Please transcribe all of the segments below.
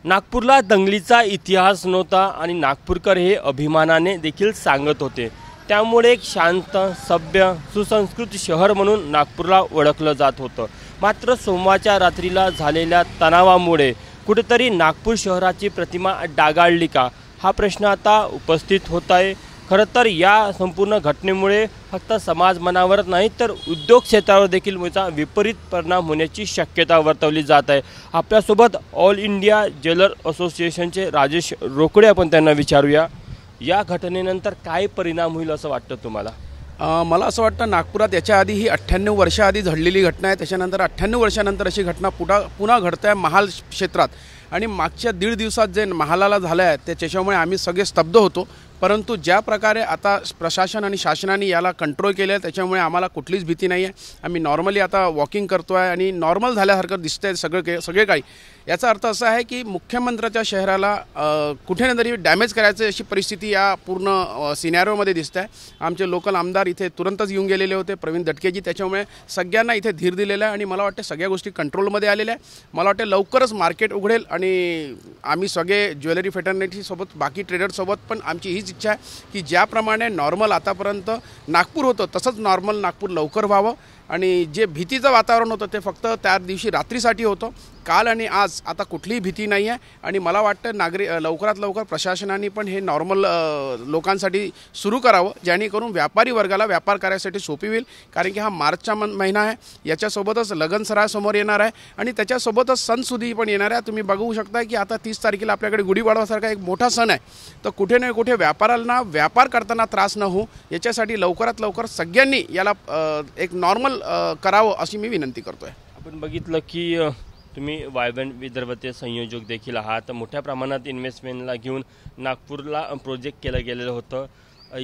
नागपूरला दंगलीचा इतिहास नव्हता आणि नागपूरकर हे अभिमानाने देखील सांगत होते। त्यामुळे एक शांत, सभ्य, सुसंस्कृत शहर म्हणून नागपूरला ओळखलं जात होतं। मात्र सोमवारच्या रात्रीला झालेल्या तणावामुळे कुठेतरी नागपूर शहराची प्रतिमा डागाळली का, हा प्रश्न आता उपस्थित होत आहे। खरं तर या संपूर्ण घटनेमुळे फक्त समाज मनावर नाही तर उद्योग क्षेत्रावर देखील मोठा विपरीत परिणाम होण्याची शक्यता वर्तवली जात आहे। आपल्यासोबत ऑल इंडिया ज्वेलर असोसिएशनचे राजेश रोकडे, आपण त्यांना विचारूया या घटनेनंतर काय परिणाम होईल असं वाटतं तुम्हाला? मला असं वाटतं नागपुरात याच्या आधी ही 98 वर्षाआधी घडलेली घटना आहे। त्याच्यानंतर 98 वर्षानंतर अशी घटना पुन्हा घडते आहे महाल क्षेत्रात। आणि मागच्या 1.5 दिवसात जे महालाला झालं आहे त्याच्यामुळे आम्ही सगळे स्तब्ध होतो। परंतु ज्या प्रकारे आता प्रशासन आणि शासनाने याला कंट्रोल केलं आहे त्याच्यामुळे आम्हाला कुठलीच भीती नाही आहे। आम्ही नॉर्मली आता वॉकिंग करतो आहे आणि नॉर्मल झाल्यासारखं दिसतंय सगळे काही। याचा अर्थ असा आहे की मुख्यमंत्र्याच्या शहराला कुठे ना तरी डॅमेज करायची अशी परिस्थिती या पूर्ण सिनॅरिओमध्ये दिसत आहे। आमचे लोकल आमदार इथे तुरंतच येऊन गेलेले होते, प्रवीण दटकेजी। त्याच्यामुळे सगळ्यांना इथे धीर दिलेला आहे आणि मला वाटतं सगळ्या गोष्टी कंट्रोलमध्ये आलेल्या आहे। मला वाटतं लवकरच मार्केट उघडेल आणि आम्ही सगळे ज्वेलरी फेटर्निटीसोबत बाकी ट्रेडर्ससोबत पण आमची हीच इच्छा आहे की ज्याप्रमाणे नॉर्मल आतापर्यंत नागपूर होतं तसंच नॉर्मल नागपूर लवकर व्हावं। आणि जे भीतीचं वातावरण होतं ते फक्त त्या दिवशी रात्रीसाठी होतं। काल आणि आज आता कुठलीही भीती नाही आहे आणि मला वाटतं लवकरात लवकर प्रशासनाने पण हे नॉर्मल लोकांसाठी सुरू करावं, जेणेकरून व्यापारी वर्गाला व्यापार करायसाठी सोपी होईल। कारण की हा मार्चचा महिना आहे, याच्यासोबतच लगनसराय समोर येणार आहे आणि त्याच्यासोबतच सणसुदी पण येणार आहे। तुम्ही बघू शकता की आता 30 तारखेला आपल्याकडे गुढीपाडवासारखा एक मोठा सण आहे। तर कुठे ना कुठे व्यापाऱ्यांना व्यापार करताना त्रास न हो याच्यासाठी लवकरात लवकर सगळ्यांनी याला एक नॉर्मल करावं अशी मी विनंती करतोय। आपण बघितलं की तुम्ही वायब्रंट विदर्भाचे संयोजक देखील आहात। मोठ्या प्रमाणात इन्व्हेस्टमेंटला घेऊन नागपूरला प्रोजेक्ट केलं गेलेलं होतं।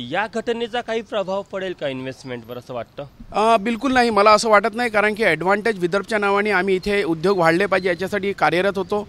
या घटनेचा काही प्रभाव पडेल का इन्व्हेस्टमेंटवर असं वाटतं? बिलकुल नाही, मला असं वाटत नाही। कारण की ॲडव्हान्टेज विदर्भच्या नावाने आम्ही इथे उद्योग वाढले पाहिजे याच्यासाठी कार्यरत होतो।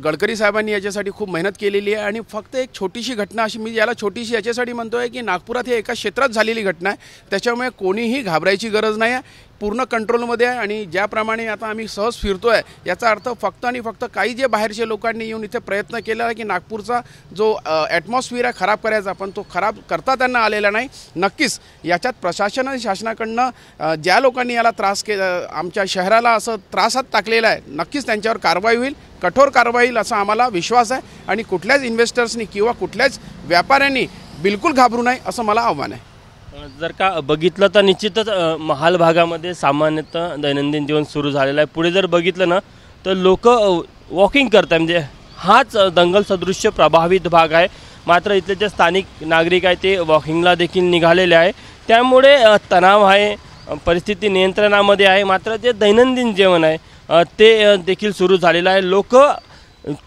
गडकरी साहेबांनी याच्यासाठी खूप मेहनत केलेली आहे आणि फक्त एक छोटीशी घटना, अशी मी याला छोटीशी याच्यासाठी म्हणतो आहे की नागपुरात हे एका क्षेत्रात झालेली घटना आहे। त्याच्यामुळे कोणीही घाबरायची गरज नाही आहे, पूर्ण कंट्रोलमध्ये आहे। आणि ज्याप्रमाणे आता आम्ही सहज फिरतो आहे याचा अर्थ फक्त आणि फक्त काही जे बाहेरच्या लोकांनी येऊन इथे प्रयत्न केला आहे की नागपूरचा जो ॲटमॉस्फिअर आहे खराब करायचा, पण तो खराब करता त्यांना आलेला नाही। नक्कीच याच्यात प्रशासन आणि शासनाकडनं ज्या लोकांनी याला त्रास आमच्या शहराला असं त्रासात टाकलेला आहे, नक्कीच त्यांच्यावर कारवाई होईल, कठोर कारवाई होईल असा आम्हाला विश्वास आहे। आणि कुठल्याच इन्व्हेस्टर्सनी किंवा कुठल्याच व्यापाऱ्यांनी बिलकुल घाबरू नये असं मला आव्हान आहे। जर का बघितलं तर निश्चितच महाल भागामध्ये सामान्यतः दैनंदिन जीवन सुरू झालेलं आहे। पुढे जर बघितलं ना तर लोक वॉकिंग करतात, म्हणजे हाच दंगल सदृश्य प्रभावित भाग आहे। मात्र इथले जे स्थानिक नागरिक आहे ते वॉकिंगला देखील निघालेले आहे। त्यामुळे तणाव आहे, परिस्थिती नियंत्रणामध्ये आहे। मात्र जे दैनंदिन जीवन आहे ते देखील सुरू झालेलं आहे। लोक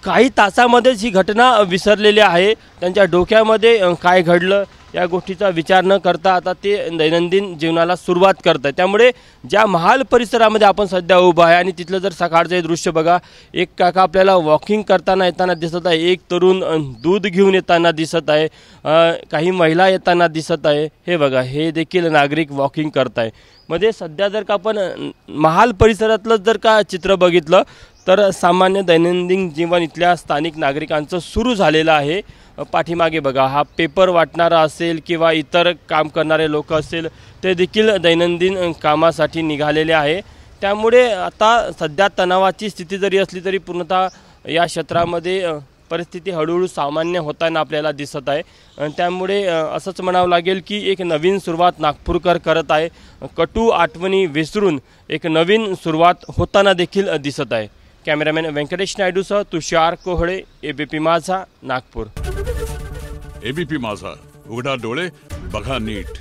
काही तासामध्येच ही घटना विसरलेली आहे। त्यांच्या डोक्यामध्ये काय घडलं या गोष्टीचा विचार न करता आता ते दैनंदिन जीवनाला सुरुवात करतात। त्यामुळे ज्या महाल परिसरामध्ये आपण सध्या उभा आहे आणि तिथलं जर सकाळचं हे दृश्य बघा, एक काका आपल्याला वॉकिंग करताना येताना दिसत आहे, एक तरुण दूध घेऊन येताना दिसत आहे, काही महिला येताना दिसत आहे। हे बघा, हे देखील नागरिक वॉकिंग करत आहे। मध्ये सध्या जर का आपण महाल परिसरातलं जर का चित्र बघितलं तर सामान्य दैनंदिन जीवन इथल्या स्थानिक नागरिकांचं सुरू झालेलं आहे। पाठीमागे बघा, हा पेपर वाटणारा असेल किंवा इतर काम करणारे लोक असेल ते देखील दैनंदिन कामासाठी निघालेले आहे। त्यामुळे आता सध्या तणावाची स्थिती जरी असली तरी पूर्णतः या क्षेत्रामध्ये परिस्थिती हळूहळू सामान्य होताना आपल्याला दिसत आहे। त्यामुळे असंच म्हणावं लागेल की एक नवीन सुरुवात नागपूरकर करत आहे। कटू आठवणी विसरून एक नवीन सुरुवात होताना देखील दिसत आहे। कॅमेरामॅन व्यंकटेश नायडूसह तुषार कोहळे, एबीपी माझा, नागपूर। एबीपी माझा, उघडा डोळे बघा नीट।